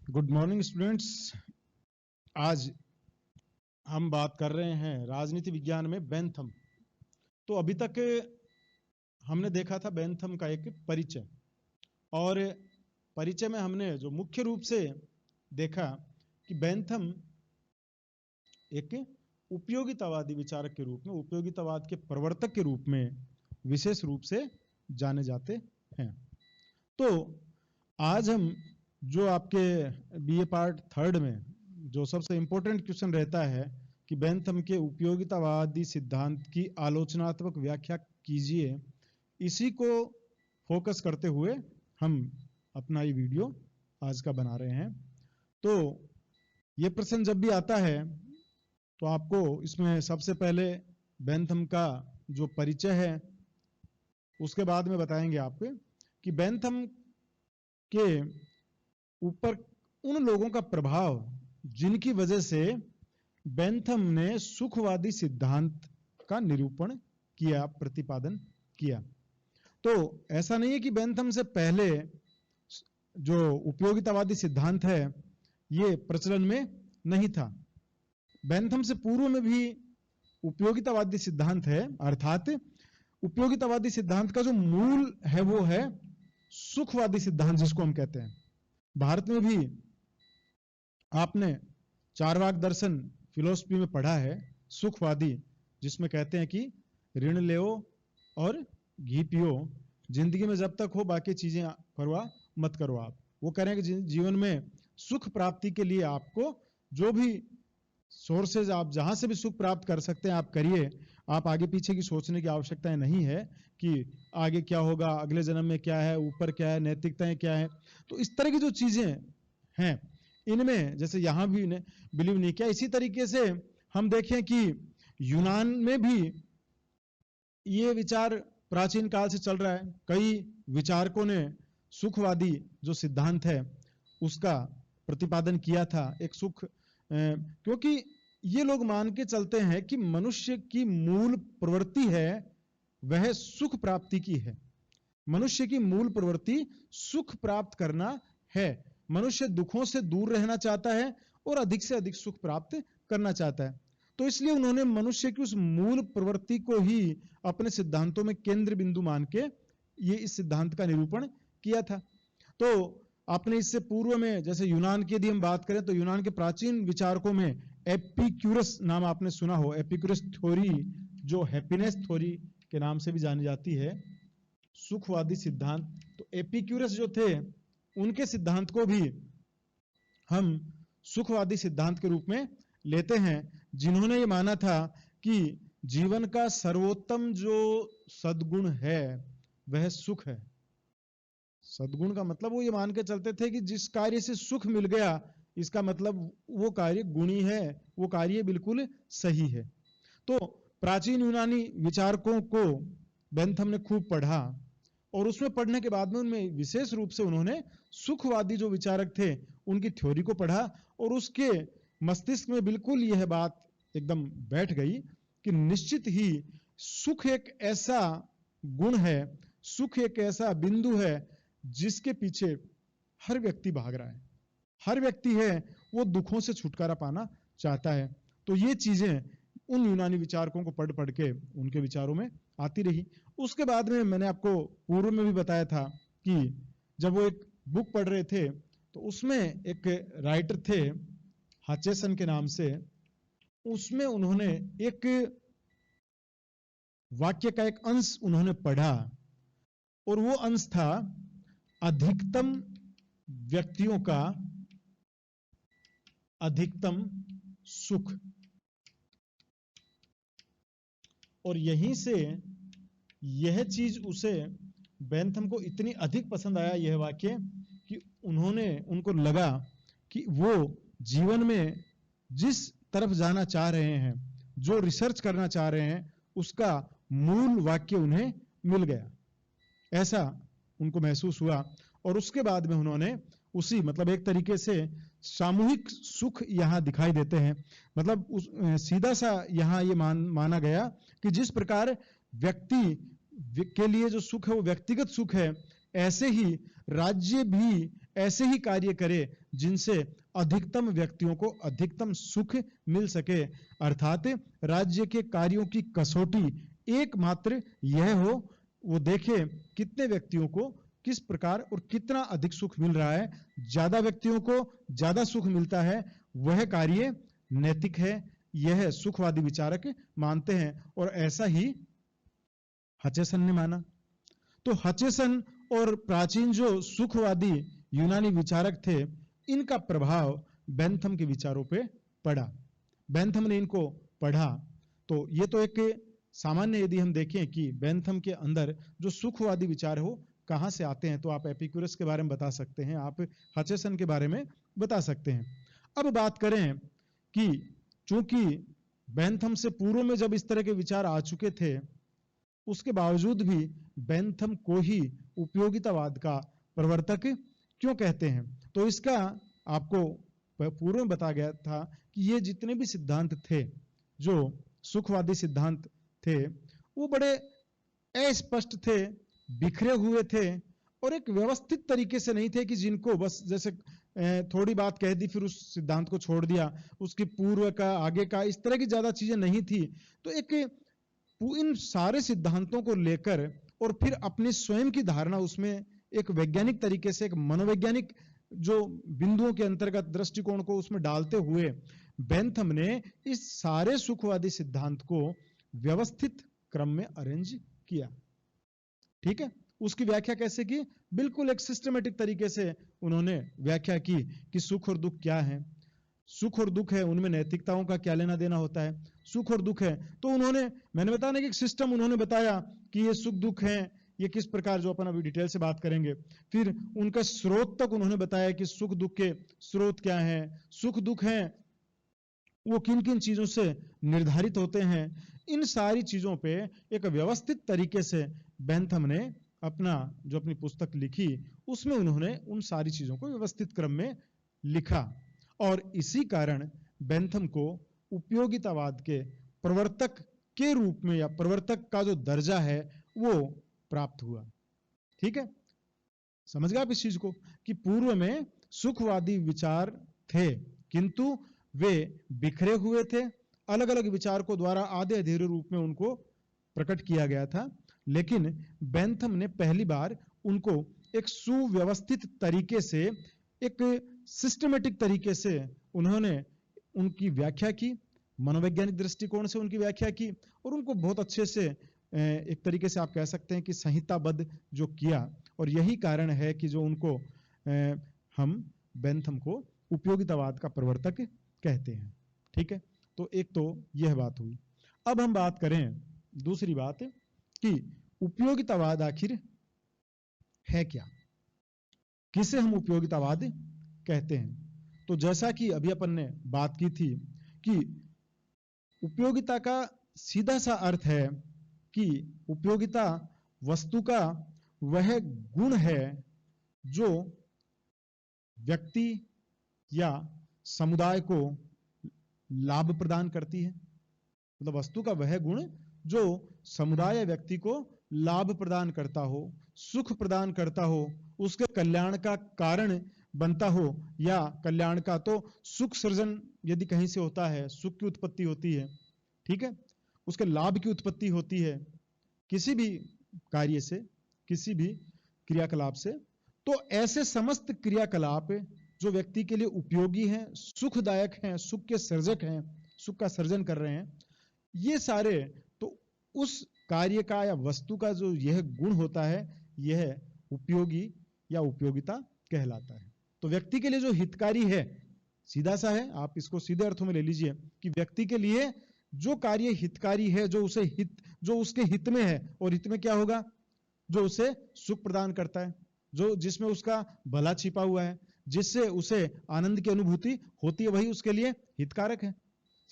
Good morning students. आज हम बात कर रहे हैं राजनीति विज्ञान में बेंथम। तो अभी तक हमने देखा था बेंथम का एक परिचय, और परिचय में हमने जो मुख्य रूप से देखा कि बेंथम एक उपयोगितावादी विचारक के रूप में, उपयोगितावाद के प्रवर्तक के रूप में विशेष रूप से जाने जाते हैं। तो आज हम जो आपके बीए पार्ट थर्ड में जो सबसे इंपॉर्टेंट क्वेश्चन रहता है कि बेंथम के उपयोगितावादी सिद्धांत की आलोचनात्मक व्याख्या कीजिए, इसी को फोकस करते हुए हम अपना ये वीडियो आज का बना रहे हैं। तो ये प्रश्न जब भी आता है तो आपको इसमें सबसे पहले बेंथम का जो परिचय है उसके बाद में बताएंगे आपको कि बेंथम के ऊपर उन लोगों का प्रभाव जिनकी वजह से बेंथम ने सुखवादी सिद्धांत का निरूपण किया, प्रतिपादन किया। तो ऐसा नहीं है कि बेंथम से पहले जो उपयोगितावादी सिद्धांत है ये प्रचलन में नहीं था। बेंथम से पूर्व में भी उपयोगितावादी सिद्धांत है, अर्थात उपयोगितावादी सिद्धांत का जो मूल है वो है सुखवादी सिद्धांत, जिसको हम कहते हैं। भारत में भी आपने चारवाक दर्शन फिलोसफी में पढ़ा है सुखवादी, जिसमें कहते हैं कि ऋण लो और घी पियो, जिंदगी में जब तक हो बाकी चीजें परवाह मत करो। आप वो कह रहे हैं कि जीवन में सुख प्राप्ति के लिए आपको जो भी सोर्सेज, आप जहां से भी सुख प्राप्त कर सकते हैं आप करिए। आप आगे पीछे की सोचने की आवश्यकता नहीं है कि आगे क्या होगा, अगले जन्म में क्या है, ऊपर क्या है, नैतिकताएं क्या है। तो इस तरह की जो चीजें हैं इनमें जैसे यहां भी बिलीव नहीं किया। इसी तरीके से हम देखें कि यूनान में भी ये विचार प्राचीन काल से चल रहा है। कई विचारकों ने सुखवादी जो सिद्धांत है उसका प्रतिपादन किया था। एक सुख, क्योंकि ये लोग मान के चलते हैं कि मनुष्य की मूल प्रवृत्ति है वह सुख प्राप्ति की है। मनुष्य की मूल प्रवृत्ति सुख प्राप्त करना है। मनुष्य दुखों से दूर रहना चाहता है और अधिक से अधिक सुख प्राप्त करना चाहता है। तो इसलिए उन्होंने मनुष्य की उस मूल प्रवृत्ति को ही अपने सिद्धांतों में केंद्र बिंदु मान के ये इस सिद्धांत का निरूपण किया था। तो आपने इससे पूर्व में जैसे यूनान की यदि हम बात करें तो यूनान के प्राचीन विचारकों में एपिक्यूरस नाम आपने सुना हो। एपिक्यूरस थ्योरी जो हैप्पीनेस थ्योरी के नाम से भी जानी जाती है, सुखवादी सिद्धांत। तो एपिक्यूरस जो थे उनके सिद्धांत को भी हम सुखवादी सिद्धांत के रूप में लेते हैं, जिन्होंने ये माना था कि जीवन का सर्वोत्तम जो सद्गुण है वह सुख है। सद्गुण का मतलब वो ये मान के चलते थे कि जिस कार्य से सुख मिल गया इसका मतलब वो कार्य गुणी है, वो कार्य बिल्कुल सही है। तो प्राचीन यूनानी विचारकों को बेंथम ने खूब पढ़ा और उसमें पढ़ने के बाद में उनमें विशेष रूप से उन्होंने सुखवादी जो विचारक थे उनकी थ्योरी को पढ़ा और उसके मस्तिष्क में बिल्कुल यह बात एकदम बैठ गई कि निश्चित ही सुख एक ऐसा गुण है, सुख एक ऐसा बिंदु है जिसके पीछे हर व्यक्ति भाग रहा है। हर व्यक्ति है वो दुखों से छुटकारा पाना चाहता है। तो ये चीजें उन यूनानी विचारकों को पढ़ पढ़ के उनके विचारों में आती रही। उसके बाद में मैंने आपको पूर्व में भी बताया था कि जब वो एक बुक पढ़ रहे थे तो उसमें एक राइटर थे हचेसन के नाम से, उसमें उन्होंने एक वाक्य का एक अंश उन्होंने पढ़ा और वो अंश था अधिकतम व्यक्तियों का अधिकतम सुख। और यहीं से यह चीज उसे, बेंथम को इतनी अधिक पसंद आया यह वाक्य कि उनको लगा कि वो जीवन में जिस तरफ जाना चाह रहे हैं, जो रिसर्च करना चाह रहे हैं, उसका मूल वाक्य उन्हें मिल गया। ऐसा उनको महसूस हुआ और उसके बाद में उन्होंने उसी, मतलब एक तरीके से सामूहिक सुख यहां दिखाई देते हैं। मतलब सीधा सा यहां ये माना गया कि जिस प्रकार व्यक्ति के लिए जो सुख है वो व्यक्तिगत सुख है, ऐसे ही राज्य भी ऐसे ही कार्य करे जिनसे अधिकतम व्यक्तियों को अधिकतम सुख मिल सके। अर्थात राज्य के कार्यों की कसौटी एकमात्र यह हो, वो देखे कितने व्यक्तियों को किस प्रकार और कितना अधिक सुख मिल रहा है। ज्यादा व्यक्तियों को ज्यादा सुख मिलता है, वह कार्य नैतिक है, यह सुखवादी विचारक मानते हैं। और ऐसा ही हचेसन ने माना। तो हचेसन और प्राचीन जो सुखवादी यूनानी विचारक थे, इनका प्रभाव बेंथम के विचारों पे पड़ा। बेंथम ने इनको पढ़ा। तो ये तो एक सामान्य, यदि हम देखें कि बेंथम के अंदर जो सुखवादी विचार हो कहां से आते हैं, तो आप एपिक्यूरस के बारे में बता सकते हैं, आप हचेसन के बारे में बता सकते हैं। अब बात करें कि चूंकि बेंथम से पूर्व में जब इस तरह के विचार आ चुके थे, उसके बावजूद भी बेंथम को ही उपयोगितावाद का प्रवर्तक क्यों कहते हैं? तो इसका आपको पूर्व में बताया गया था कि ये जितने भी सिद्धांत थे, जो सुखवादी सिद्धांत थे, वो बड़े अस्पष्ट थे, बिखरे हुए थे और एक व्यवस्थित तरीके से नहीं थे कि जिनको बस जैसे थोड़ी बात कह दी फिर उस सिद्धांत को छोड़ दिया, उसकी पूर्व का आगे का इस तरह की ज्यादा चीजें नहीं थी। तो एक इन सारे सिद्धांतों को लेकर और फिर अपनी स्वयं की धारणा उसमें एक वैज्ञानिक तरीके से, एक मनोवैज्ञानिक जो बिंदुओं के अंतर्गत दृष्टिकोण को उसमें डालते हुए बेंथम ने इस सारे सुखवादी सिद्धांत को व्यवस्थित क्रम में अरेंज किया। ठीक है, उसकी व्याख्या कैसे की? बिल्कुल एक सिस्टमेटिक तरीके से उन्होंने व्याख्या की कि सुख और दुख क्या है, सुख और दुख है उनमें नैतिकताओं का क्या लेना देना होता है, सुख और दुख है तो मैंने बताया कि एक सिस्टम उन्होंने बताया कि ये सुख दुख है, ये किस प्रकार, जो अपन अभी डिटेल से बात करेंगे। फिर उनका स्रोत तक उन्होंने बताया कि सुख दुख के स्रोत क्या है, सुख दुख है वो किन किन चीजों से निर्धारित होते हैं। इन सारी चीजों पे एक व्यवस्थित तरीके से बेंथम ने अपनी पुस्तक लिखी, उसमें उन्होंने उन सारी चीजों को व्यवस्थित क्रम में लिखा और इसी कारण बेंथम को उपयोगितावाद के प्रवर्तक के रूप में या प्रवर्तक का जो दर्जा है वो प्राप्त हुआ। ठीक है, समझ गए आप इस चीज को कि पूर्व में सुखवादी विचार थे किंतु वे बिखरे हुए थे, अलग अलग विचारकों द्वारा आधे अधूरे रूप में उनको प्रकट किया गया था। लेकिन बेंथम ने पहली बार उनको एक सुव्यवस्थित तरीके से, एक सिस्टमेटिक तरीके से उन्होंने उनकी व्याख्या की, मनोवैज्ञानिक दृष्टिकोण से उनकी व्याख्या की और उनको बहुत अच्छे से एक तरीके से आप कह सकते हैं कि संहिताबद्ध जो किया। और यही कारण है कि जो उनको हम बेंथम को उपयोगितावाद का प्रवर्तक कहते हैं। ठीक है, तो एक तो यह बात हुई। अब हम बात करें दूसरी बात कि उपयोगितावाद आखिर है क्या, किसे हम उपयोगितावाद कहते हैं। तो जैसा कि अभी अपन ने बात की थी कि उपयोगिता का सीधा सा अर्थ है कि उपयोगिता वस्तु का वह गुण है जो व्यक्ति या समुदाय को लाभ प्रदान करती है। मतलब वस्तु का वह गुण जो समुदाय या व्यक्ति को लाभ प्रदान करता हो, सुख प्रदान करता हो, उसके कल्याण का कारण बनता हो, या कल्याण का तो सुख सृजन यदि कहीं से होता है, सुख की उत्पत्ति होती है, ठीक है, उसके लाभ की उत्पत्ति होती है किसी भी कार्य से, किसी भी क्रियाकलाप से। तो ऐसे समस्त क्रियाकलाप जो व्यक्ति के लिए उपयोगी हैं, सुखदायक हैं, सुख के सर्जक हैं, सुख का सर्जन कर रहे हैं, ये सारे तो उस कार्य का या वस्तु का जो यह गुण होता है, यह उपयोगी या उपयोगिता कहलाता है। तो व्यक्ति के लिए जो हितकारी है, सीधा सा है, आप इसको सीधे अर्थों में ले लीजिए कि व्यक्ति के लिए जो कार्य हितकारी है, जो उसके हित में है, और हित में क्या होगा, जो उसे सुख प्रदान करता है, जिसमें उसका भला छिपा हुआ है, जिससे उसे आनंद की अनुभूति होती है, वही उसके लिए हितकारक है।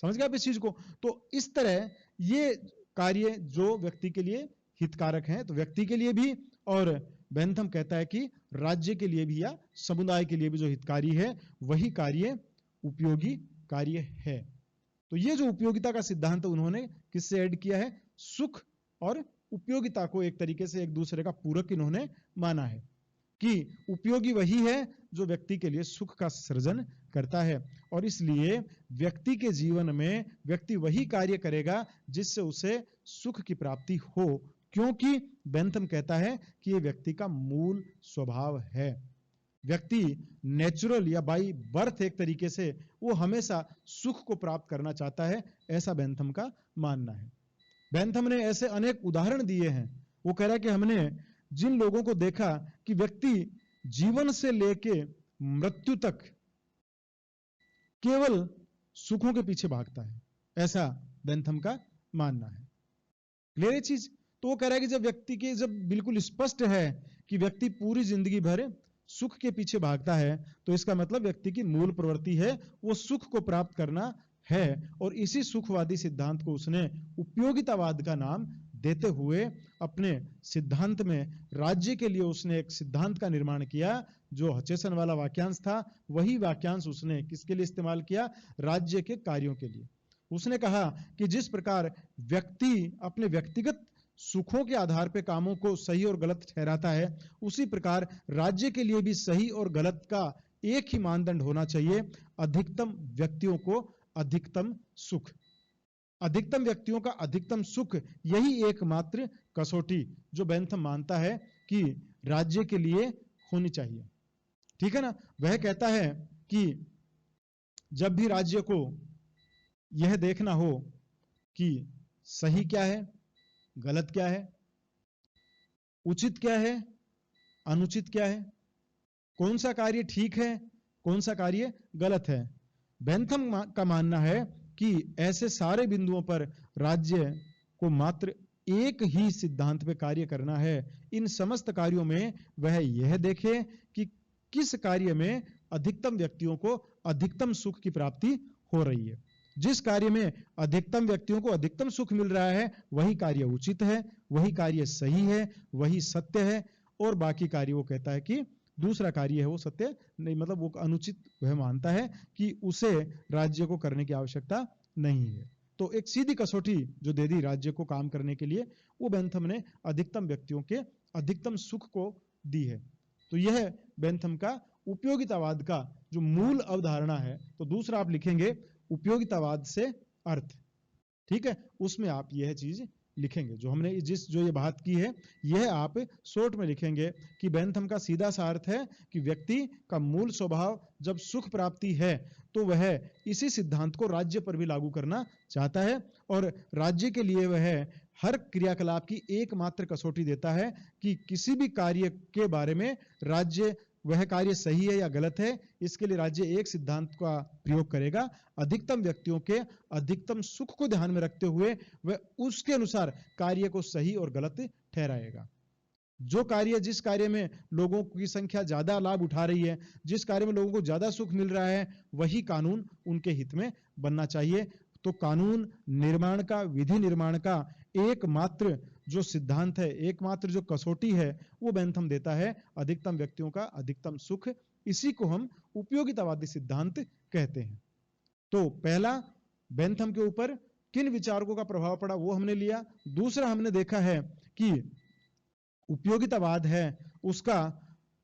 समझ गए आप इस चीज को? तो इस तरह ये कार्य जो व्यक्ति के लिए हितकारक हैं, तो व्यक्ति के लिए भी, और बेंथम कहता है कि राज्य के लिए भी या समुदाय के लिए भी जो हितकारी है, वही कार्य उपयोगी कार्य है। तो ये जो उपयोगिता का सिद्धांत उन्होंने किससे ऐड किया है? सुख और उपयोगिता को एक तरीके से एक दूसरे का पूरक इन्होंने माना है। कि उपयोगी वही है जो व्यक्ति के लिए सुख का सृजन करता है, और इसलिए व्यक्ति के जीवन में व्यक्ति वही कार्य करेगा जिससे उसे सुख की प्राप्ति हो, क्योंकि बेंथम कहता है कि यह व्यक्ति का मूल स्वभाव है। व्यक्ति नेचुरल या बाई बर्थ एक तरीके से वो हमेशा सुख को प्राप्त करना चाहता है, ऐसा बेंथम का मानना है। बेंथम ने ऐसे अनेक उदाहरण दिए हैं। वो कह रहा है कि हमने जिन लोगों को देखा कि व्यक्ति जीवन से लेके मृत्यु तक केवल सुखों के पीछे भागता है, ऐसा बेंथम का मानना है। क्लियर चीज? तो वो कह रहा है कि जब बिल्कुल स्पष्ट है कि व्यक्ति पूरी जिंदगी भर सुख के पीछे भागता है, तो इसका मतलब व्यक्ति की मूल प्रवृत्ति है वो सुख को प्राप्त करना है, और इसी सुखवादी सिद्धांत को उसने उपयोगितावाद का नाम देते हुए अपने सिद्धांत में राज्य के लिए उसने एक सिद्धांत का निर्माण किया। जो हचेसन वाला वाक्यांश था, वही वाक्यांश उसने किसके लिए इस्तेमाल किया? राज्य के कार्यों के लिए। उसने कहा कि जिस प्रकार व्यक्ति अपने व्यक्तिगत सुखों के आधार पर कामों को सही और गलत ठहराता है, उसी प्रकार राज्य के लिए भी सही और गलत का एक ही मानदंड होना चाहिए, अधिकतम व्यक्तियों को अधिकतम सुख। अधिकतम व्यक्तियों का अधिकतम सुख, यही एकमात्र कसौटी जो बेंथम मानता है कि राज्य के लिए होनी चाहिए। ठीक है ना? वह कहता है कि जब भी राज्य को यह देखना हो कि सही क्या है, गलत क्या है, उचित क्या है, अनुचित क्या है, कौन सा कार्य ठीक है, कौन सा कार्य गलत है, बेंथम का मानना है कि ऐसे सारे बिंदुओं पर राज्य को मात्र एक ही सिद्धांत पे कार्य करना है। इन समस्त कार्यों में वह यह देखे कि किस कार्य में अधिकतम व्यक्तियों को अधिकतम सुख की प्राप्ति हो रही है। जिस कार्य में अधिकतम व्यक्तियों को अधिकतम सुख मिल रहा है, वही कार्य उचित है, वही कार्य सही है, वही सत्य है, और बाकी कार्य वो कहता है कि दूसरा कार्य है वो सत्य नहीं, मतलब वो अनुचित वह मानता है कि उसे राज्य को करने की आवश्यकता नहीं है। तो एक सीधी कसौटी जो दे दी राज्य को काम करने के लिए, वो बेंथम ने अधिकतम व्यक्तियों के अधिकतम सुख को दी है। तो यह बेंथम का उपयोगितावाद का जो मूल अवधारणा है। तो दूसरा आप लिखेंगे उपयोगितावाद से अर्थ। ठीक है, उसमें आप यह चीज लिखेंगे जो हमने जो ये बात की है, यह आप शॉर्ट में लिखेंगे कि बेंथम का सीधा सा अर्थ है कि व्यक्ति का मूल स्वभाव जब सुख प्राप्ति है तो वह इसी सिद्धांत को राज्य पर भी लागू करना चाहता है, और राज्य के लिए वह हर क्रियाकलाप की एकमात्र कसौटी देता है कि किसी भी कार्य के बारे में राज्य वह कार्य सही है या गलत है, इसके लिए राज्य एक सिद्धांत का प्रयोग करेगा, अधिकतम व्यक्तियों के अधिकतम सुख को ध्यान में रखते हुए वह उसके अनुसार कार्य को सही और गलत ठहराएगा। जिस कार्य में लोगों की संख्या ज्यादा लाभ उठा रही है, जिस कार्य में लोगों को ज्यादा सुख मिल रहा है, वही कानून उनके हित में बनना चाहिए। तो कानून निर्माण का, विधि निर्माण का एकमात्र जो सिद्धांत है, एकमात्र जो कसौटी है, वो बेंथम देता है अधिकतम व्यक्तियों का अधिकतम सुख। इसी को हम उपयोगितावादी सिद्धांत कहते हैं। तो पहला, बेंथम के ऊपर किन विचारकों का प्रभाव पड़ा वो हमने लिया। दूसरा, हमने देखा है कि उपयोगितावाद है उसका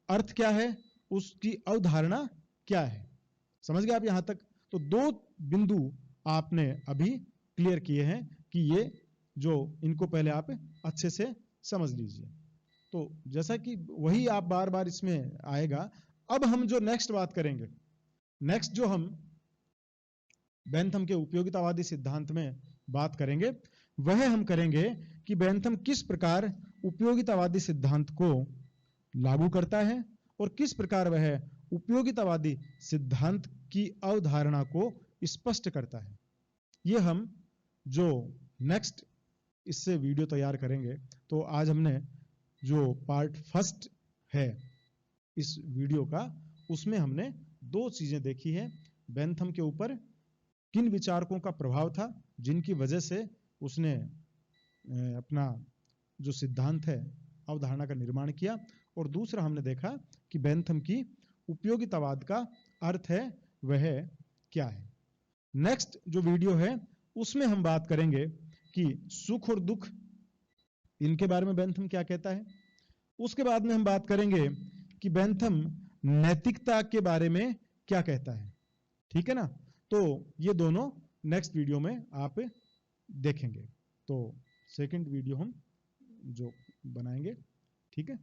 अर्थ क्या है, उसकी अवधारणा क्या है। समझ गए आप यहां तक? तो दो बिंदु आपने अभी क्लियर किए हैं कि ये जो इनको पहले आप अच्छे से समझ लीजिए। तो जैसा कि वही आप बार बार इसमें आएगा। अब हम जो नेक्स्ट बात करेंगे, नेक्स्ट जो हम बेंथम के उपयोगितावादी सिद्धांत में बात करेंगे, वह हम करेंगे कि बेंथम किस प्रकार उपयोगितावादी सिद्धांत को लागू करता है और किस प्रकार वह उपयोगितावादी सिद्धांत की अवधारणा को स्पष्ट करता है। ये हम जो नेक्स्ट इससे वीडियो तैयार करेंगे। तो आज हमने जो पार्ट फर्स्ट है इस वीडियो का, उसमें हमने दो चीजें देखी है। बेंथम के ऊपर किन विचारकों का प्रभाव था जिनकी वजह से उसने अपना जो सिद्धांत है, अवधारणा का निर्माण किया, और दूसरा हमने देखा कि बेंथम की उपयोगितावाद का अर्थ है वह क्या है। नेक्स्ट जो वीडियो है उसमें हम बात करेंगे कि सुख और दुख, इनके बारे में बेंथम क्या कहता है। उसके बाद में हम बात करेंगे कि बेंथम नैतिकता के बारे में क्या कहता है। ठीक है ना, तो ये दोनों नेक्स्ट वीडियो में आप देखेंगे। तो सेकंड वीडियो हम जो बनाएंगे, ठीक है।